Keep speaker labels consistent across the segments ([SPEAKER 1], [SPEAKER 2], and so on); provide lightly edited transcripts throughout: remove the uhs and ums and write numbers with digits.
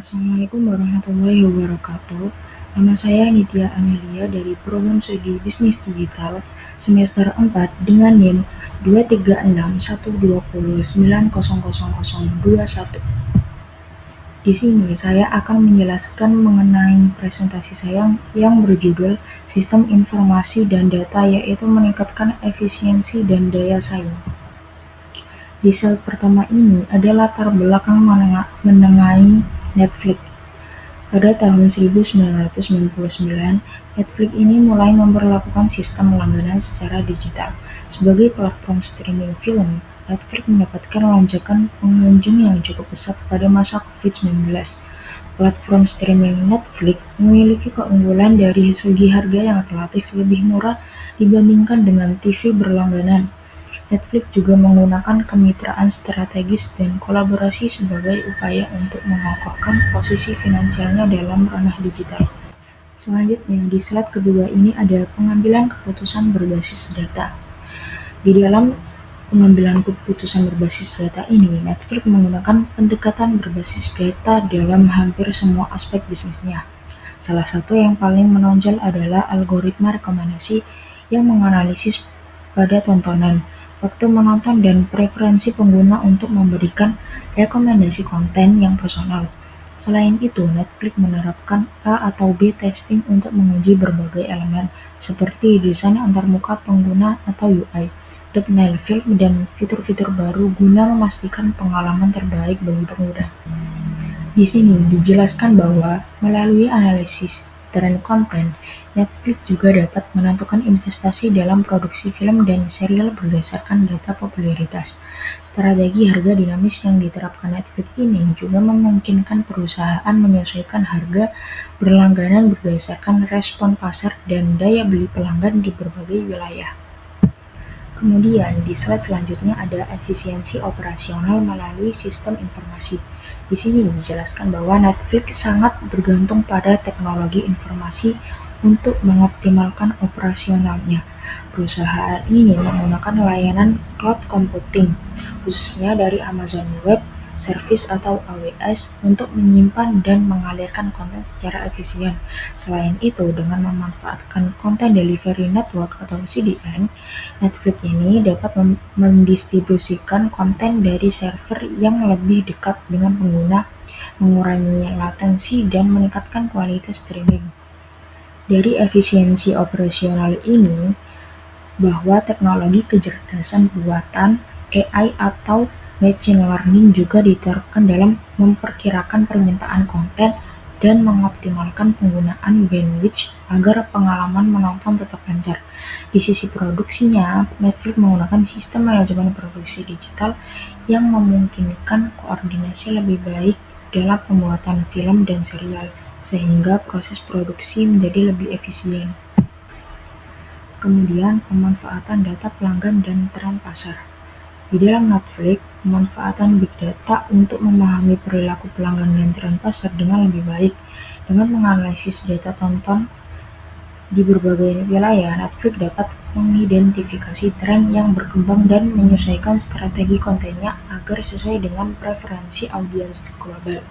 [SPEAKER 1] Assalamualaikum warahmatullahi wabarakatuh. Nama saya Nitya Amelia dari Program Studi Bisnis Digital semester 4 dengan NIM 23612090021. Di sini saya akan menjelaskan mengenai presentasi saya yang berjudul Sistem Informasi dan Data, yaitu meningkatkan efisiensi dan daya saing. Di slide pertama ini ada latar belakang mengenai Netflix. Pada tahun 1999, Netflix ini mulai memberlakukan sistem langganan secara digital. Sebagai platform streaming film, Netflix mendapatkan lonjakan pengunjung yang cukup pesat pada masa COVID-19. Platform streaming Netflix memiliki keunggulan dari segi harga yang relatif lebih murah dibandingkan dengan TV berlangganan. Netflix juga menggunakan kemitraan strategis dan kolaborasi sebagai upaya untuk mengokohkan posisi finansialnya dalam ranah digital. Selanjutnya, di slide kedua ini ada pengambilan keputusan berbasis data. Di dalam pengambilan keputusan berbasis data ini, Netflix menggunakan pendekatan berbasis data dalam hampir semua aspek bisnisnya. Salah satu yang paling menonjol adalah algoritma rekomendasi yang menganalisis pada tontonan, waktu menonton, dan preferensi pengguna untuk memberikan rekomendasi konten yang personal. Selain itu, Netflix menerapkan A atau B testing untuk menguji berbagai elemen, seperti desain antarmuka pengguna atau UI, thumbnail film, dan fitur-fitur baru guna memastikan pengalaman terbaik bagi pengguna. Di sini dijelaskan bahwa melalui analisis tren konten, Netflix juga dapat menentukan investasi dalam produksi film dan serial berdasarkan data popularitas. Strategi harga dinamis yang diterapkan Netflix ini juga memungkinkan perusahaan menyesuaikan harga berlangganan berdasarkan respon pasar dan daya beli pelanggan di berbagai wilayah. Kemudian di slide selanjutnya ada efisiensi operasional melalui sistem informasi. Di sini dijelaskan bahwa Netflix sangat bergantung pada teknologi informasi untuk mengoptimalkan operasionalnya. Perusahaan ini menggunakan layanan cloud computing, khususnya dari Amazon Web Service atau AWS, untuk menyimpan dan mengalirkan konten secara efisien. Selain itu, dengan memanfaatkan Content Delivery Network atau CDN, Netflix ini dapat mendistribusikan konten dari server yang lebih dekat dengan pengguna, mengurangi latensi, dan meningkatkan kualitas streaming. Dari efisiensi operasional ini, bahwa teknologi kecerdasan buatan (AI) atau machine learning juga diterapkan dalam memperkirakan permintaan konten dan mengoptimalkan penggunaan bandwidth agar pengalaman menonton tetap lancar. Di sisi produksinya, Netflix menggunakan sistem manajemen produksi digital yang memungkinkan koordinasi lebih baik dalam pembuatan film dan serial, sehingga proses produksi menjadi lebih efisien. Kemudian, pemanfaatan data pelanggan dan tren pasar. Di dalam Netflix, pemanfaatan Big Data untuk memahami perilaku pelanggan dan tren pasar dengan lebih baik. Dengan menganalisis data tonton di berbagai wilayah, Netflix dapat mengidentifikasi tren yang berkembang dan menyesuaikan strategi kontennya agar sesuai dengan preferensi audiens global.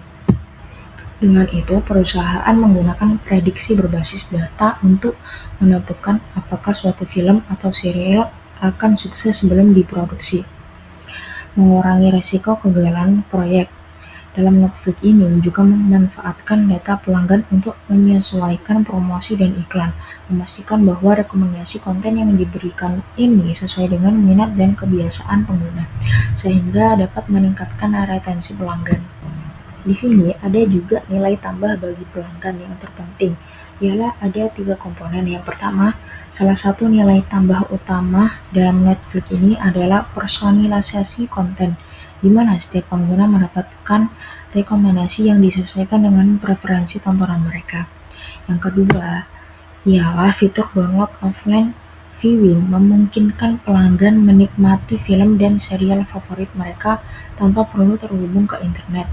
[SPEAKER 1] Dengan itu, perusahaan menggunakan prediksi berbasis data untuk menentukan apakah suatu film atau serial akan sukses sebelum diproduksi. Mengurangi risiko kegagalan proyek. Dalam Netflix ini juga memanfaatkan data pelanggan untuk menyesuaikan promosi dan iklan, memastikan bahwa rekomendasi konten yang diberikan ini sesuai dengan minat dan kebiasaan pengguna, sehingga dapat meningkatkan retensi pelanggan. Di sini ada juga nilai tambah bagi pelanggan yang terpenting, ialah ada 3 komponen. Yang pertama, salah satu nilai tambah utama dalam Netflix ini adalah personalisasi konten, di mana setiap pengguna mendapatkan rekomendasi yang disesuaikan dengan preferensi tontonan mereka. Yang kedua, ialah fitur download offline viewing, memungkinkan pelanggan menikmati film dan serial favorit mereka tanpa perlu terhubung ke internet.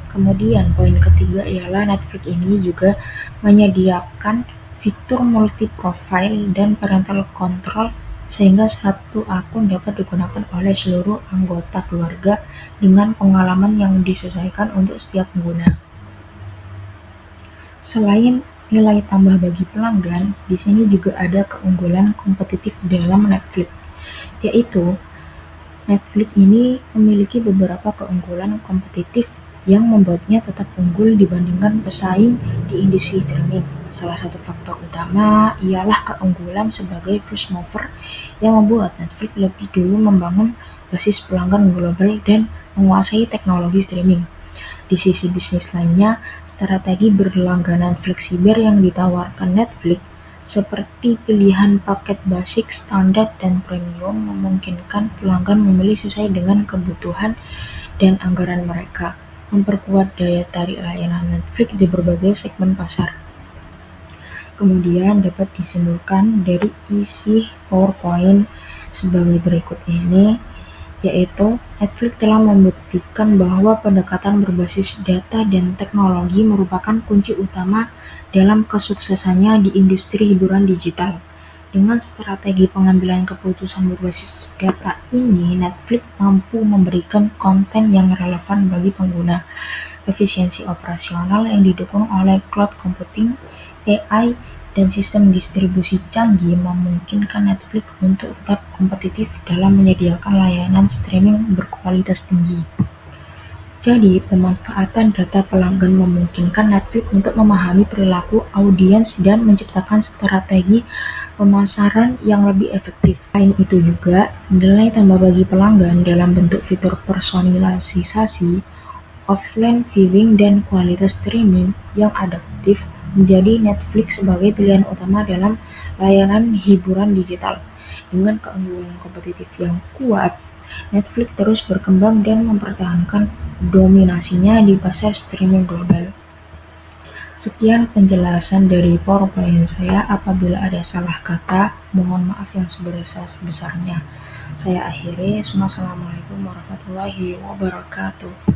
[SPEAKER 1] Kemudian poin ketiga ialah Netflix ini juga menyediakan fitur multi-profile dan parental control, sehingga satu akun dapat digunakan oleh seluruh anggota keluarga dengan pengalaman yang disesuaikan untuk setiap pengguna. Selain nilai tambah bagi pelanggan, di sini juga ada keunggulan kompetitif dalam Netflix, yaitu Netflix ini memiliki beberapa keunggulan kompetitif yang membuatnya tetap unggul dibandingkan pesaing di industri streaming. Salah satu faktor utama ialah keunggulan sebagai first mover yang membuat Netflix lebih dulu membangun basis pelanggan global dan menguasai teknologi streaming. Di sisi bisnis lainnya, strategi berlangganan fleksibel yang ditawarkan Netflix, seperti pilihan paket basic, standar, dan premium, memungkinkan pelanggan memilih sesuai dengan kebutuhan dan anggaran mereka, memperkuat daya tarik layanan Netflix di berbagai segmen pasar. Kemudian dapat disimpulkan dari isi PowerPoint sebagai berikut ini, yaitu Netflix telah membuktikan bahwa pendekatan berbasis data dan teknologi merupakan kunci utama dalam kesuksesannya di industri hiburan digital. Dengan strategi pengambilan keputusan berbasis data ini, Netflix mampu memberikan konten yang relevan bagi pengguna, efisiensi operasional yang didukung oleh cloud computing, AI, dan sistem distribusi canggih memungkinkan Netflix untuk tetap kompetitif dalam menyediakan layanan streaming berkualitas tinggi. Jadi, pemanfaatan data pelanggan memungkinkan Netflix untuk memahami perilaku audiens dan menciptakan strategi pemasaran yang lebih efektif. Selain itu juga, nilai tambah bagi pelanggan dalam bentuk fitur personalisasi, offline viewing, dan kualitas streaming yang adaptif menjadi Netflix sebagai pilihan utama dalam layanan hiburan digital. Dengan keunggulan kompetitif yang kuat, Netflix terus berkembang dan mempertahankan dominasinya di pasar streaming global. Sekian penjelasan dari PowerPoint saya. Apabila ada salah kata, mohon maaf yang sebesar-besarnya. Saya akhiri. Wassalamualaikum warahmatullahi wabarakatuh.